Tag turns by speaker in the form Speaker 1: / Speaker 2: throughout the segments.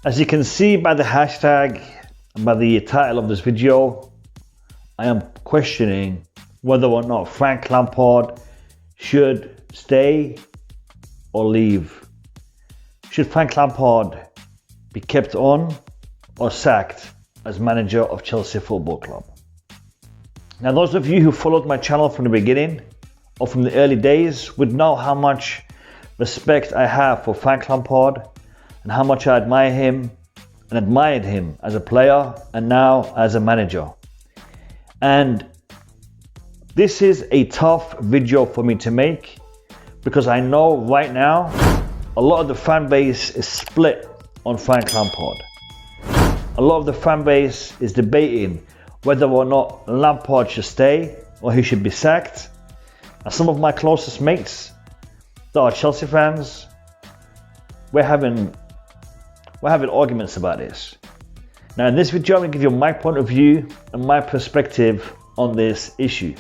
Speaker 1: As you can see by the hashtag and by the title of this video, I am questioning whether or not Frank Lampard should stay or leave. Should Frank Lampard be kept on or sacked as manager of Chelsea Football Club? Now, those of you who followed my channel from the beginning or from the early days would know how much respect I have for Frank Lampard and how much I admire him and admired him as a player and now as a manager. And this is a tough video for me to make because I know right now a lot of the fan base is split on Frank Lampard. A lot of the fan base is debating whether or not Lampard should stay or he should be sacked. And some of my closest mates that are Chelsea fans, we're having arguments about this. Now in this video, I'm going to give you my point of view and my perspective on this issue.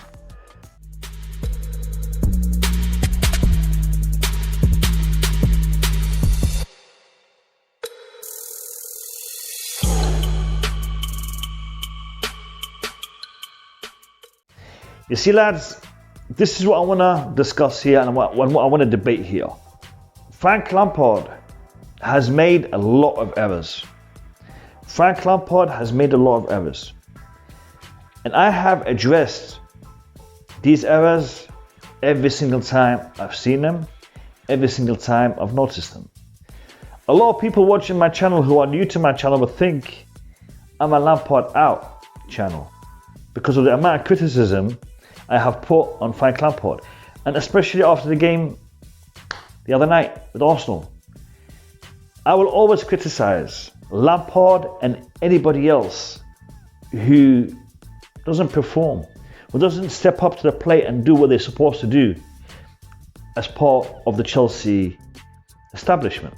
Speaker 1: You see, lads, this is what I want to discuss here and what I want to debate here. Frank Lampard has made a lot of errors. Frank Lampard has made a lot of errors. And I have addressed these errors every single time I've seen them, every single time I've noticed them. A lot of people watching my channel who are new to my channel will think I'm a Lampard out channel because of the amount of criticism I have put on Frank Lampard, and especially after the game the other night with Arsenal. I will always criticize Lampard and anybody else who doesn't perform, who doesn't step up to the plate and do what they're supposed to do as part of the Chelsea establishment.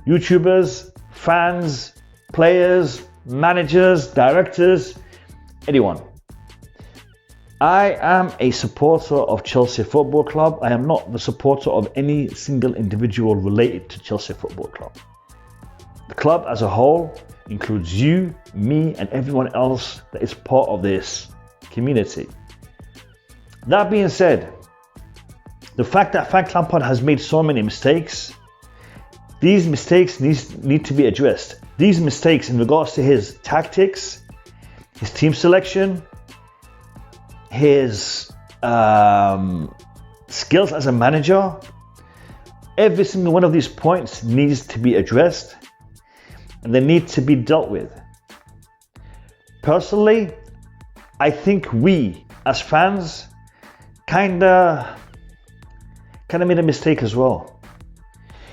Speaker 1: YouTubers, fans, players, managers, directors, anyone. I am a supporter of Chelsea Football Club. I am not the supporter of any single individual related to Chelsea Football Club. The club as a whole includes you, me, and everyone else that is part of this community. That being said, the fact that Frank Lampard has made so many mistakes, these mistakes need to be addressed. These mistakes in regards to his tactics, his team selection, his skills as a manager, every single one of these points needs to be addressed and they need to be dealt with. Personally, I think we as fans kinda made a mistake as well.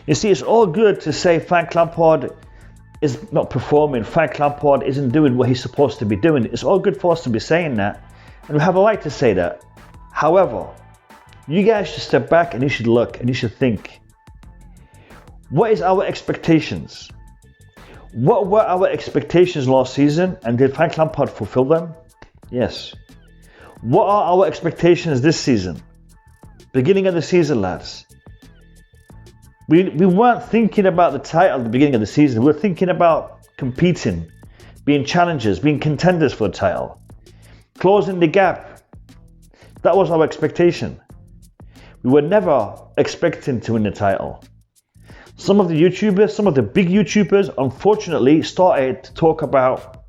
Speaker 1: You see, it's all good to say Frank Lampard is not performing, Frank Lampard isn't doing what he's supposed to be doing. It's all good for us to be saying that, and we have a right to say that. However, you guys should step back and you should look and you should think, what is our expectations? What were our expectations last season, and did Frank Lampard fulfill them? Yes. What are our expectations this season? Beginning of the season, lads. We weren't thinking about the title at the beginning of the season. We were thinking about competing, being challengers, being contenders for the title. Closing the gap. That was our expectation. We were never expecting to win the title. Some of the YouTubers, some of the big YouTubers, unfortunately started to talk about,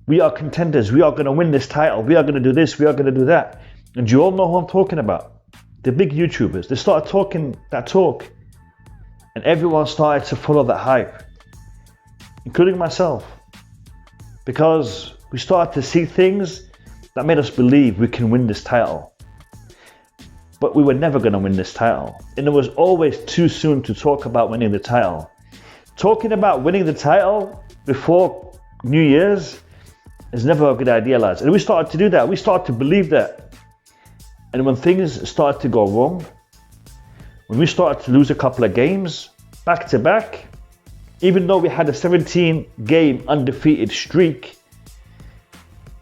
Speaker 1: we are contenders, we are going to win this title, we are going to do this, we are going to do that. And you all know who I'm talking about. The big YouTubers. They started talking that talk and everyone started to follow that hype, including myself, because we started to see things that made us believe we can win this title. But we were never going to win this title. And it was always too soon to talk about winning the title. Talking about winning the title before New Year's is never a good idea, lads. And we started to do that. We started to believe that. And when things started to go wrong, when we started to lose a couple of games back to back, even though we had a 17-game undefeated streak,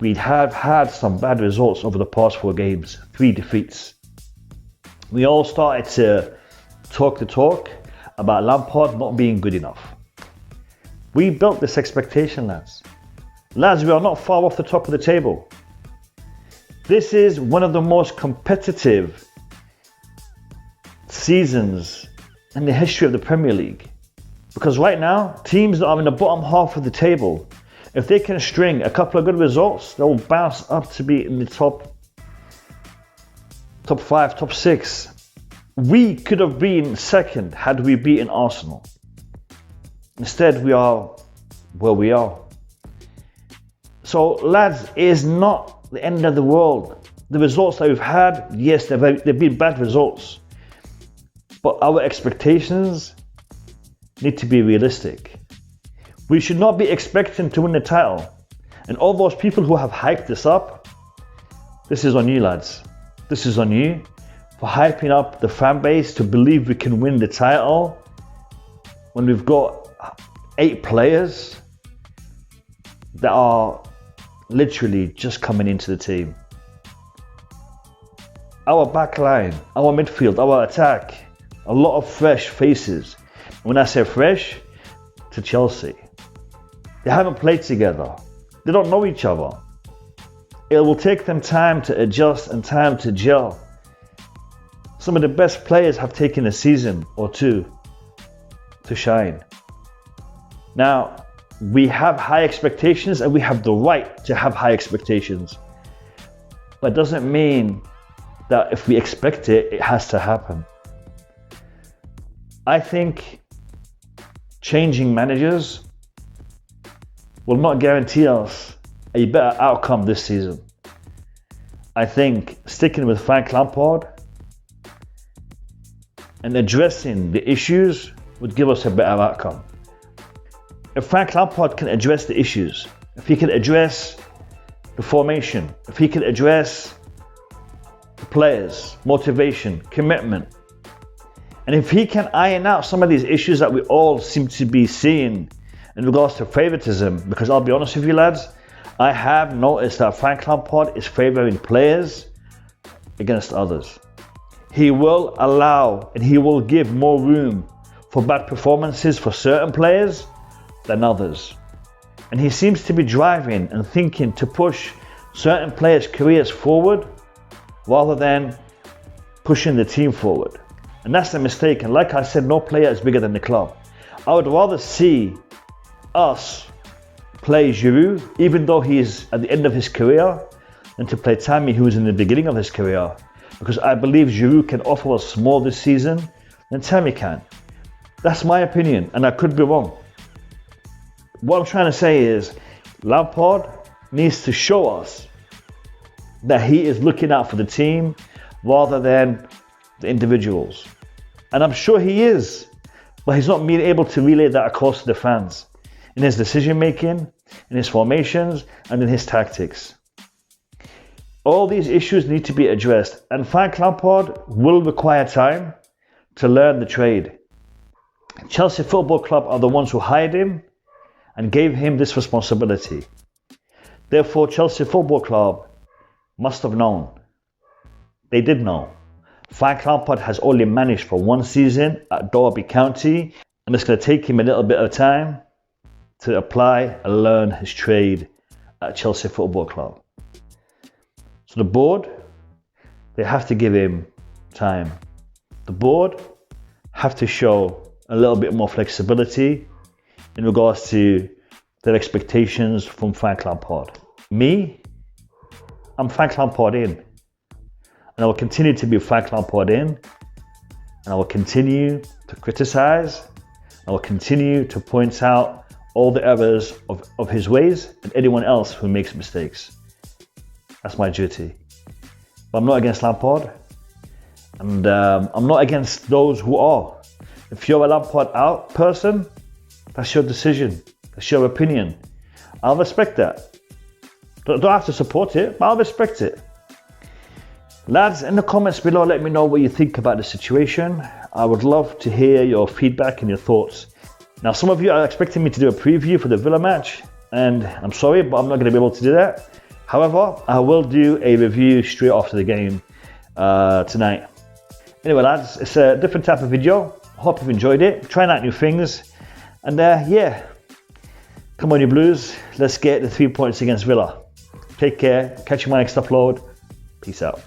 Speaker 1: we have had some bad results over the past 4 games, 3 defeats. We all started to talk the talk about Lampard not being good enough. We built this expectation, lads. Lads, we are not far off the top of the table. This is one of the most competitive seasons in the history of the Premier League. Because right now, teams that are in the bottom half of the table, if they can string a couple of good results, they'll bounce up to be in the top 5, top 6. We could have been second had we beaten Arsenal. Instead, we are where we are. So, lads, it is not the end of the world. The results that we've had, yes, they've been bad results. But our expectations need to be realistic. We should not be expecting to win the title. And all those people who have hyped this up, this is on you, lads. This is on you for hyping up the fan base to believe we can win the title when we've got 8 players that are literally just coming into the team. Our back line, our midfield, our attack, a lot of fresh faces. When I say fresh, to Chelsea. They haven't played together. They don't know each other. It will take them time to adjust and time to gel. Some of the best players have taken a season or 2 to shine. Now, we have high expectations and we have the right to have high expectations. But it doesn't mean that if we expect it, it has to happen. I think changing managers will not guarantee us a better outcome this season. I think sticking with Frank Lampard and addressing the issues would give us a better outcome. If Frank Lampard can address the issues, if he can address the formation, if he can address the players, motivation, commitment, and if he can iron out some of these issues that we all seem to be seeing in regards to favoritism, because I'll be honest with you, lads, I have noticed that Frank Lampard is favoring players against others. He will allow and he will give more room for bad performances for certain players than others. And he seems to be driving and thinking to push certain players' careers forward rather than pushing the team forward. And that's a mistake. And like I said, no player is bigger than the club. I would rather see us play Giroud, even though he is at the end of his career, than to play Tammy, who is in the beginning of his career. Because I believe Giroud can offer us more this season than Tammy can. That's my opinion, and I could be wrong. What I'm trying to say is, Lampard needs to show us that he is looking out for the team rather than the individuals. And I'm sure he is, but he's not being able to relay that across to the fans in his decision making, in his formations, and in his tactics. All these issues need to be addressed, and Frank Lampard will require time to learn the trade. Chelsea Football Club are the ones who hired him and gave him this responsibility. Therefore, Chelsea Football Club must have known. They did know. Frank Lampard has only managed for 1 season at Derby County, and it's going to take him a little bit of time to apply and learn his trade at Chelsea Football Club. So the board, they have to give him time. The board have to show a little bit more flexibility in regards to their expectations from Frank Lampard. Me, I'm Frank Lampard in. And I will continue to be Frank Lampard in. And I will continue to criticize. I will continue to point out all the errors of his ways and anyone else who makes mistakes. That's my duty. But I'm not against Lampard. And I'm not against those who are. If you're a Lampard out person, that's your decision. That's your opinion. I'll respect that. Don't have to support it, but I'll respect it. Lads, in the comments below, let me know what you think about the situation. I would love to hear your feedback and your thoughts. Now, some of you are expecting me to do a preview for the Villa match, and I'm sorry, but I'm not going to be able to do that. However, I will do a review straight after the game tonight. Anyway, lads, it's a different type of video. I hope you've enjoyed it. Trying out new things. And yeah, Come on, you Blues. Let's get the 3 points against Villa. Take care. Catch you in my next upload. Peace out.